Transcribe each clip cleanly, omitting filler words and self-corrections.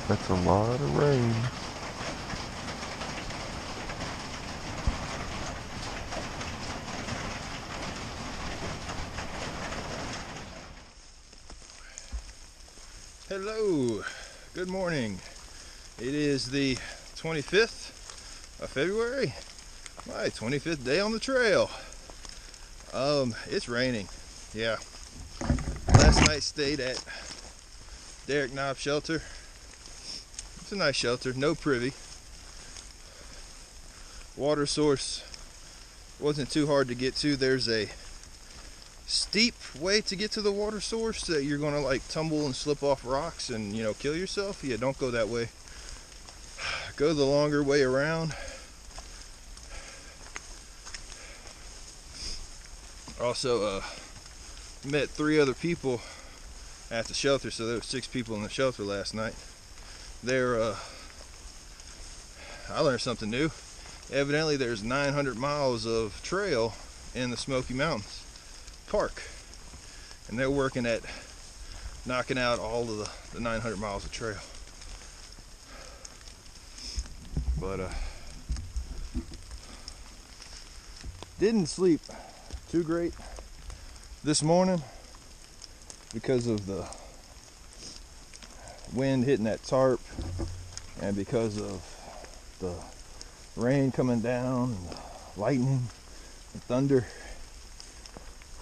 That's a lot of rain. Hello, good morning. It is the 25th of February, my 25th day on the trail. It's raining, yeah. Last night stayed at Derrick shelter. It's a nice shelter, no privy. Water source wasn't too hard to get to. There's a steep way to get to the water source that you're gonna like tumble and slip off rocks and kill yourself. Yeah, don't go that way. Go the longer way around. Also met 3 other people at the shelter, so there were 6 people in the shelter last night. I learned something new. Evidently there's 900 miles of trail in the Smoky Mountains Park, and they're working at knocking out all of the 900 miles of trail. But didn't sleep too great this morning because of the wind hitting that tarp and because of the rain coming down and the lightning and thunder.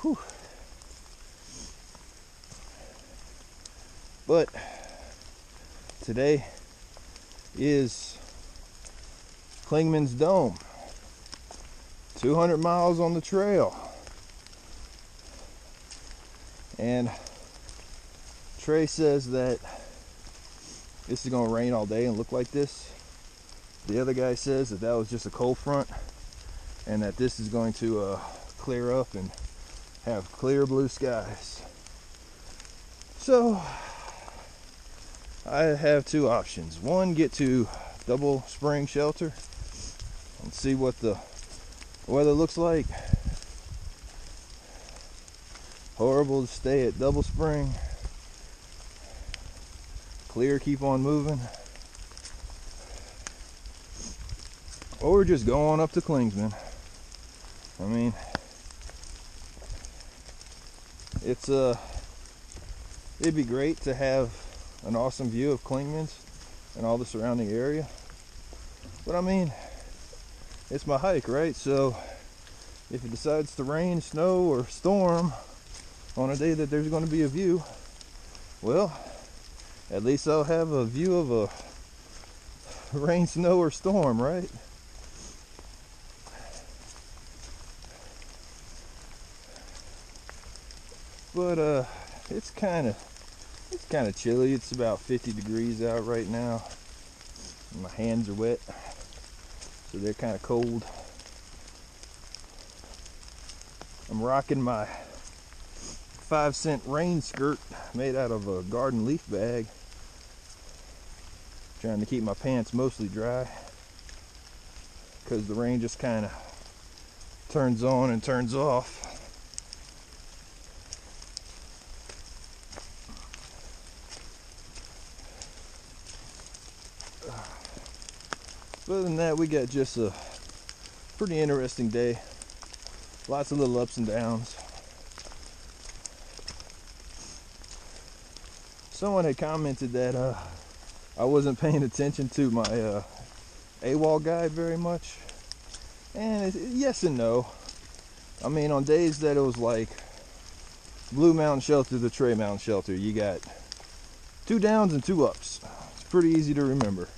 Whew. But today is Clingmans Dome. 200 miles on the trail. And Trey says that this is going to rain all day and look like this. The other guy says that was just a cold front and that this is going to clear up and have clear blue skies. So I have 2 options. One, get to Double Spring Shelter and see what the weather looks like. Horrible to stay at Double Spring. Clear, keep on moving. Or just go on up to Clingmans. I mean, it'd be great to have an awesome view of Clingmans and all the surrounding area. But I mean, it's my hike, right? So if it decides to rain, snow, or storm on a day that there's going to be a view, well, at least I'll have a view of a rain, snow, or storm, right? But it's kind of chilly. It's about 50 degrees out right now. My hands are wet, so they're kind of cold. I'm rocking my 5-cent rain skirt made out of a garden leaf bag, trying to keep my pants mostly dry because the rain just kind of turns on and turns off. But other than that, we got just a pretty interesting day. Lots of little ups and downs. Someone had commented that I wasn't paying attention to my AWOL guide very much. And yes and no. I mean, on days that it was like Blue Mountain Shelter to Trey Mountain Shelter, you got 2 downs and 2 ups. It's pretty easy to remember.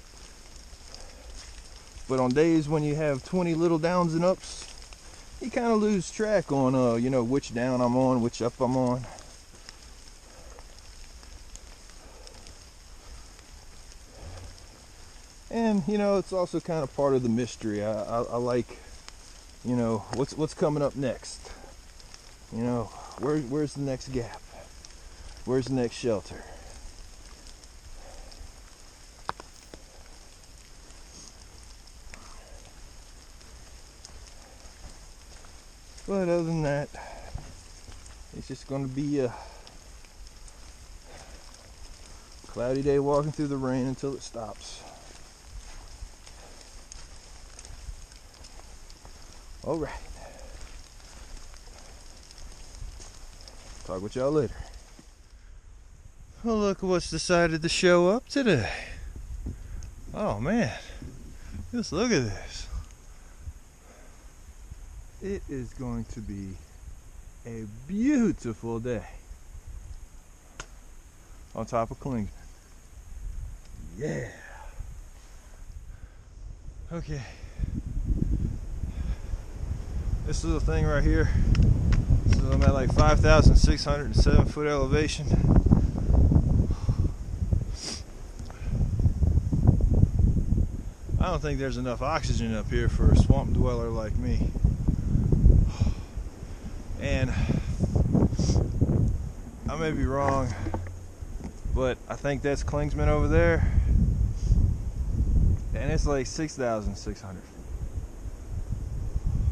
But on days when you have 20 little downs and ups, you kind of lose track on which down I'm on, which up I'm on. And it's also kind of part of the mystery. I like what's coming up next. Where's the next gap? Where's the next shelter? But other than that, it's just going to be a Cloudy day walking through the rain until it stops. All right. Talk with y'all later. Well, look what's decided to show up today. Oh man, just look at this. It is going to be a beautiful day on top of Clingmans. Yeah. Okay. This little thing right here. So I'm at like 5,607 foot elevation. I don't think there's enough oxygen up here for a swamp dweller like me. And I may be wrong, but I think that's Clingmans over there. And it's like 6,600.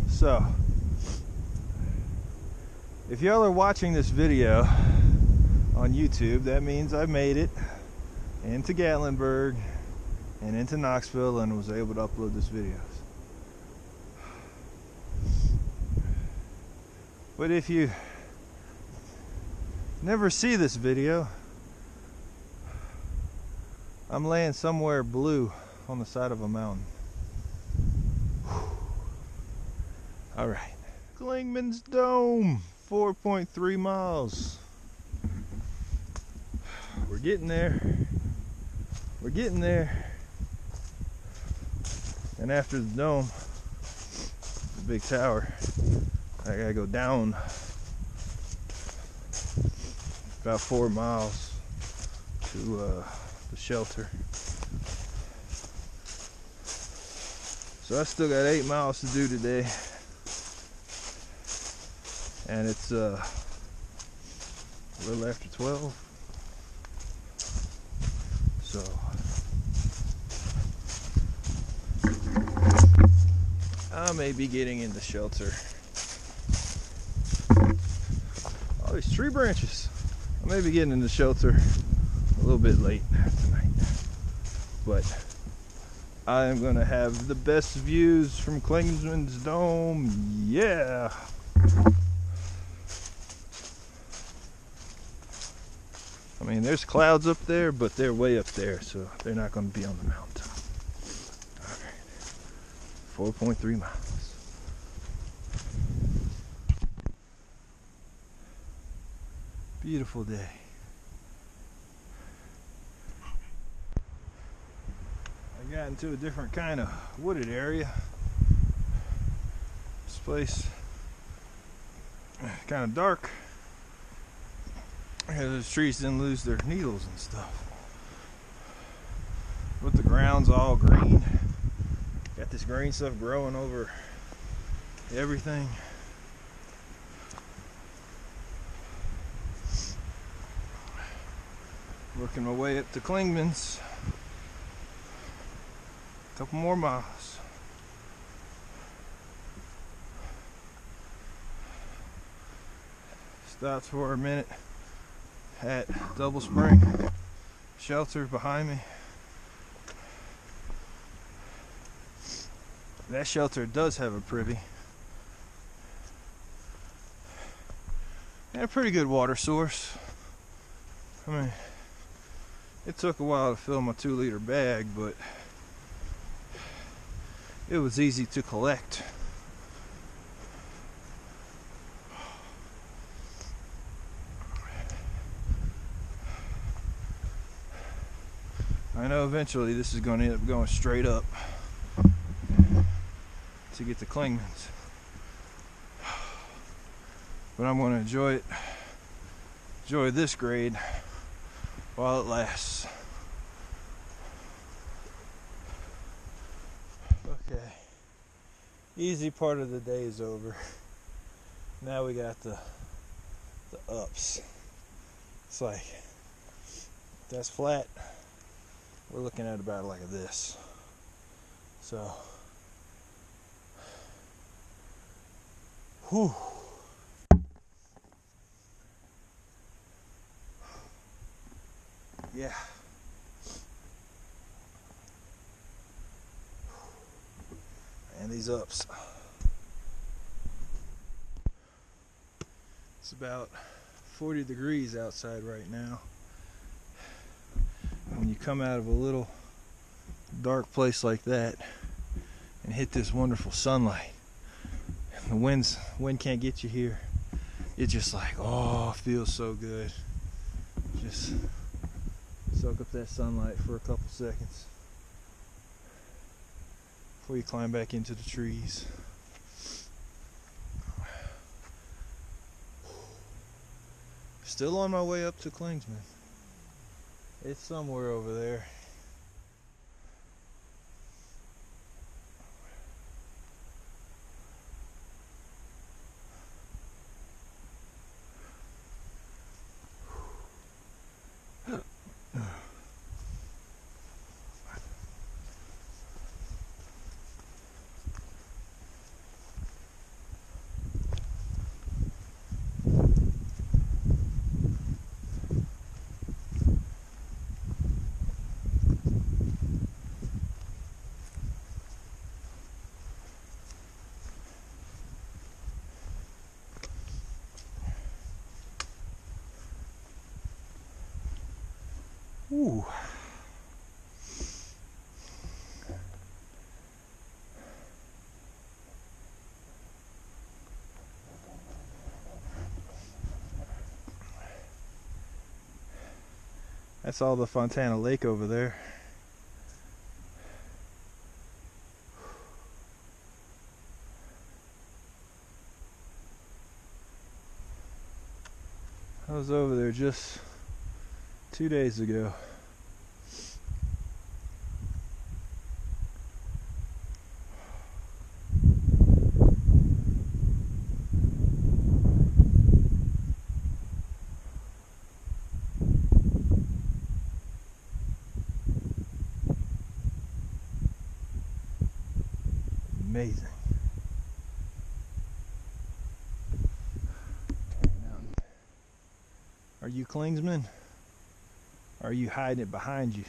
So, if y'all are watching this video on YouTube, that means I made it into Gatlinburg and into Knoxville and was able to upload this video. But if you never see this video, I'm laying somewhere blue on the side of a mountain. All right, Clingmans Dome, 4.3 miles. We're getting there. We're getting there. And after the dome, the big tower, I gotta go down about 4 miles to the shelter. So I still got 8 miles to do today. And it's a little after 12. So I may be getting in the shelter. All these tree branches. I may be getting in the shelter a little bit late tonight. But I am going to have the best views from Clingmans Dome. Yeah! I mean, there's clouds up there, but they're way up there, so they're not going to be on the mountaintop. All right, 4.3 miles. Beautiful day. I got into a different kind of wooded area. This place kind of dark. Those trees didn't lose their needles and stuff. But the ground's all green. Got this green stuff growing over everything. Working my way up to Clingmans. A couple more miles. Stopped for a minute at Double Spring shelter behind me. That shelter does have a privy and a pretty good water source. I mean, it took a while to fill my 2-liter bag, but it was easy to collect. I know eventually this is going to end up going straight up to get to Clingmans, but I'm going to enjoy this grade while it lasts. Okay, easy part of the day is over. Now we got the ups. It's like, that's flat. We're looking at about like this. So, whew. Yeah, these ups. It's about 40 degrees outside right now. When you come out of a little dark place like that and hit this wonderful sunlight, the wind can't get you here. It's just like, oh, it feels so good. Just soak up that sunlight for a couple seconds before you climb back into the trees. Still on my way up to Clingmans. It's somewhere over there. Ooh. That's all the Fontana Lake over there. I was over there just 2 days ago. Amazing. Are you Clingman? Or are you hiding it behind you?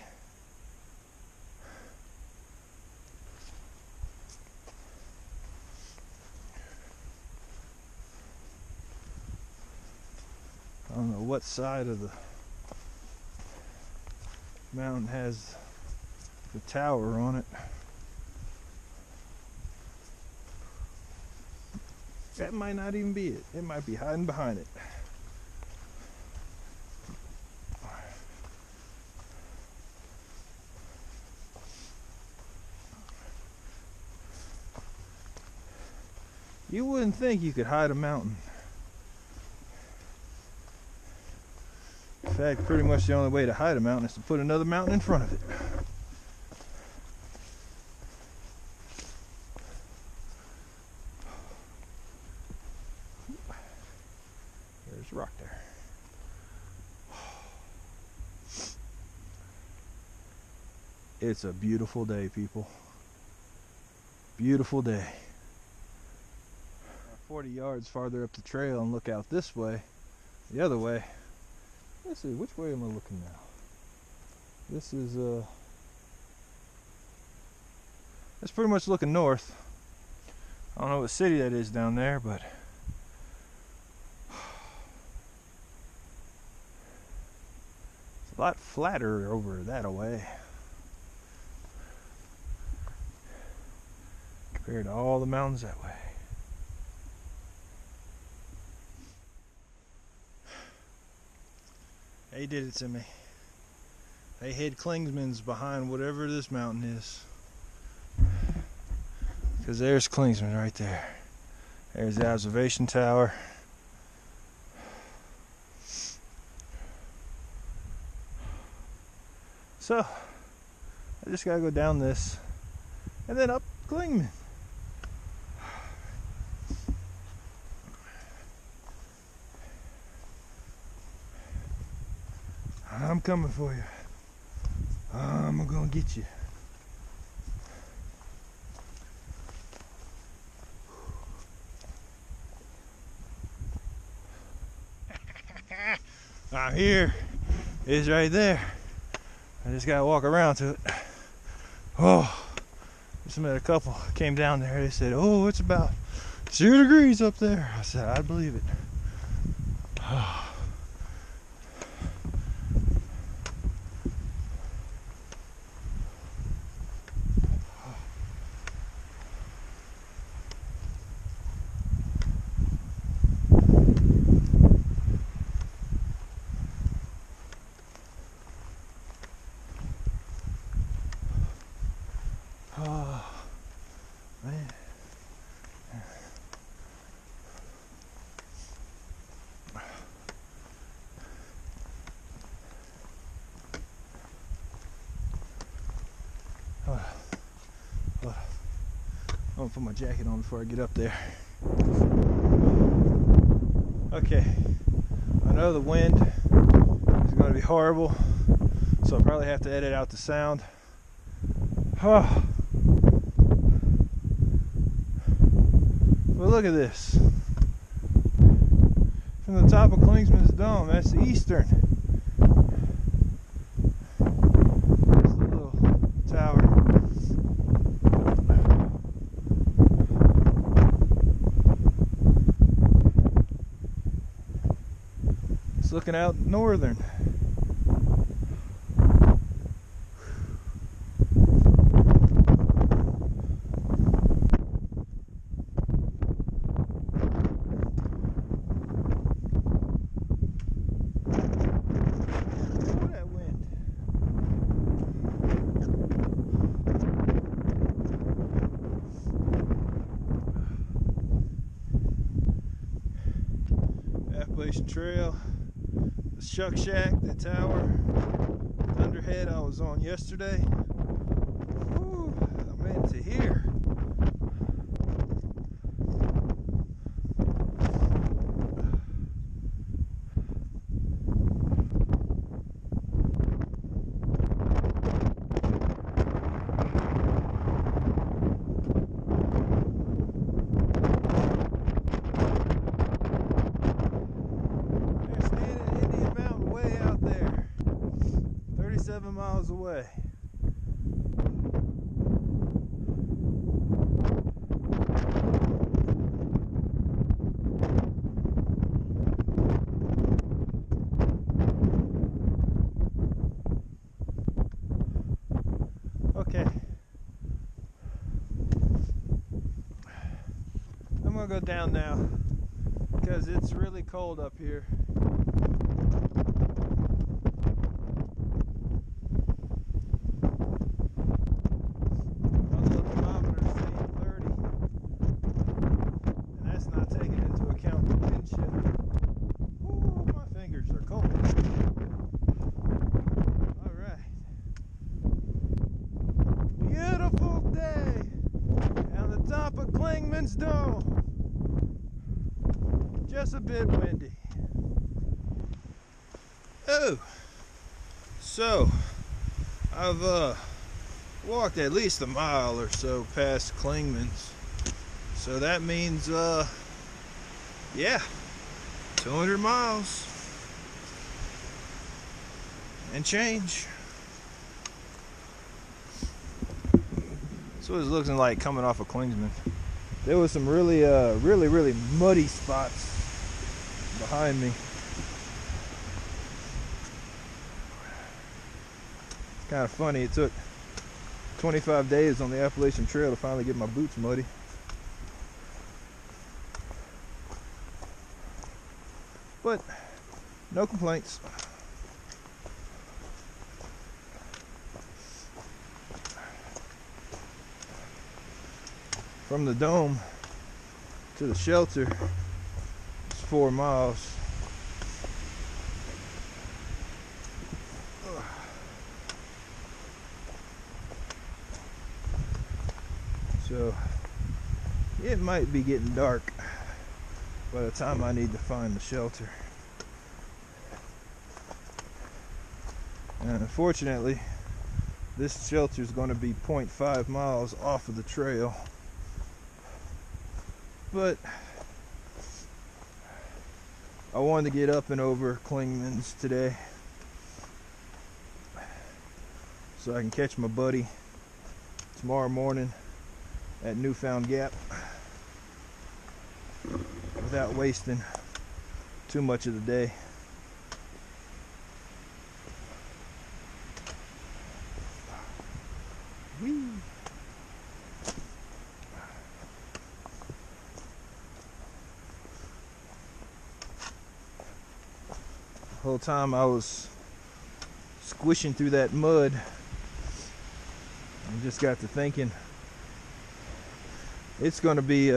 I don't know what side of the mountain has the tower on it. That might not even be it. It might be hiding behind it. You wouldn't think you could hide a mountain. In fact, pretty much the only way to hide a mountain is to put another mountain in front of it. There's a rock there. It's a beautiful day, people. Beautiful day. 40 yards farther up the trail and look out this way, the other way. Let's see, which way am I looking now? This is that's pretty much looking north. I don't know what city that is down there, but it's a lot flatter over that away compared to all the mountains that way. They did it to me. They hid Clingmans behind whatever this mountain is. Because there's Clingmans right there. There's the observation tower. So, I just gotta go down this and then up Clingmans. I'm coming for you. I'm gonna get you. I'm here. It's right there. I just gotta walk around to it. Oh, Just met a couple, came down there, they said, oh, it's about 0 degrees up there. I said, I believe it. Oh, man. I'm gonna put my jacket on before I get up there. Okay, I know the wind is going to be horrible, so I'll probably have to edit out the sound. Oh. But look at this. From the top of Clingmans Dome, that's the eastern. There's the little tower. It's looking out northern. Appalachian Trail, the Shuck Shack, the tower, Thunderhead I was on yesterday. Whew, I'm into here. They're standing in Indian Mountain way out there, 37 miles away. Okay, I'm gonna go down now because it's really cold up here. My little thermometer's saying 30, and that's not taking into account the wind chill. Ooh, my fingers are cold. All right. Beautiful day on the top of Clingmans Dome. Just a bit windy. Oh, so I've walked at least a mile or so past Clingmans. So that means yeah, 200 miles and change. That's what it's looking like coming off of Clingmans. There was some really muddy spots behind me. It's kind of funny, it took 25 days on the Appalachian Trail to finally get my boots muddy. But no complaints. From the dome to the shelter, it's 4 miles. So it might be getting dark by the time I need to find the shelter. And unfortunately, this shelter is going to be 0.5 miles off of the trail. But I wanted to get up and over Clingmans today so I can catch my buddy tomorrow morning at Newfound Gap without wasting too much of the day. Whee! The whole time I was squishing through that mud, I just got to thinking it's gonna be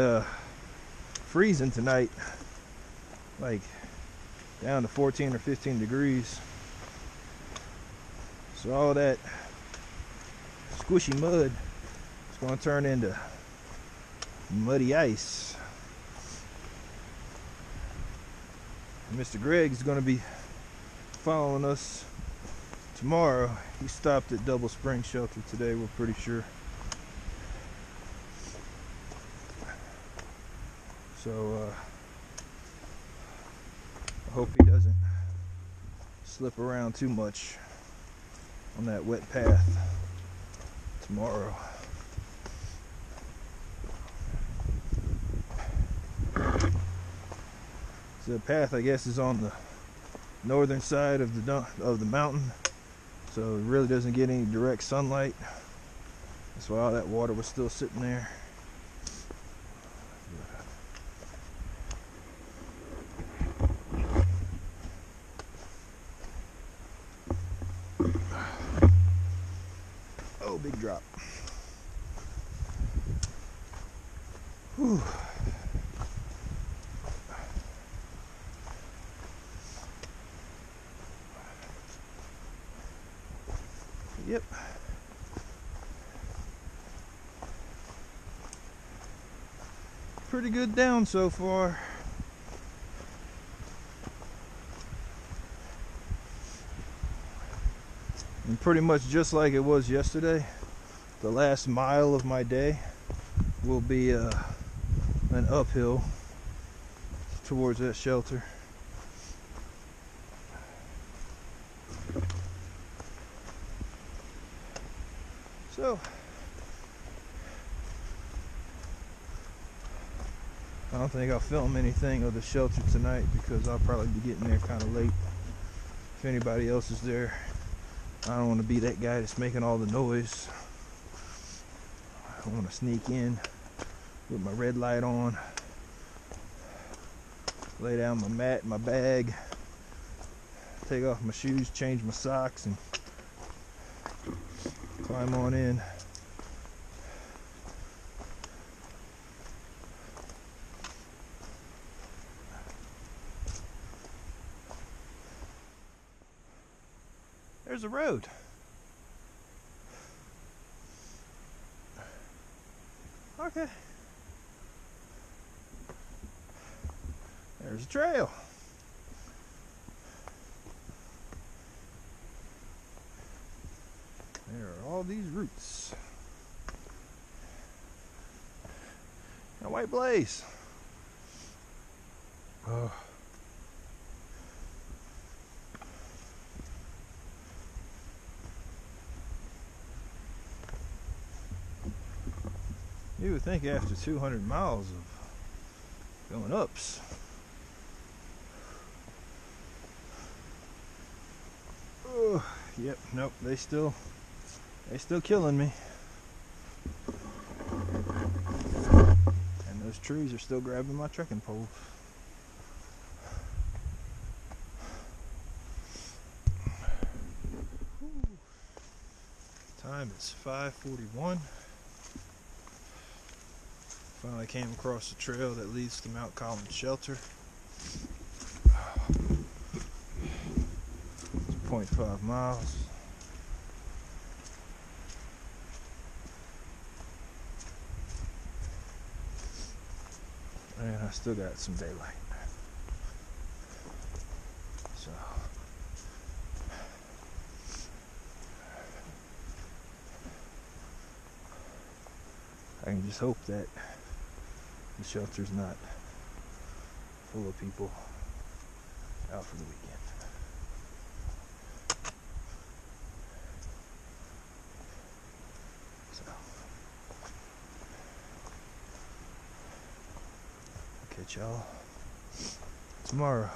freezing tonight, like down to 14 or 15 degrees. So all that squishy mud is going to turn into muddy ice. And Mr. Greg's going to be following us tomorrow. He stopped at Double Spring Shelter today, we're pretty sure. So I hope he doesn't slip around too much on that wet path tomorrow. So the path, I guess, is on the northern side of the mountain, so it really doesn't get any direct sunlight. That's why all that water was still sitting there. Oh, big drop. Whew. Yep. Pretty good down so far. And pretty much just like it was yesterday, the last mile of my day will be an uphill towards that shelter. So I don't think I'll film anything of the shelter tonight because I'll probably be getting there kind of late. If anybody else is there, I don't want to be that guy that's making all the noise. I want to sneak in with my red light on, lay down my mat, my bag, take off my shoes, change my socks, and climb on in. There's a road. Okay. There's a trail. There are all these roots. A white blaze. Oh. You would think after 200 miles of going ups, oh, yep, nope, they still killing me. And those trees are still grabbing my trekking pole. Time is 5:41. Finally came across the trail that leads to Mount Collins Shelter. It's 0.5 miles. And I still got some daylight. So I can just hope that the shelter's not full of people out for the weekend. So catch y'all tomorrow.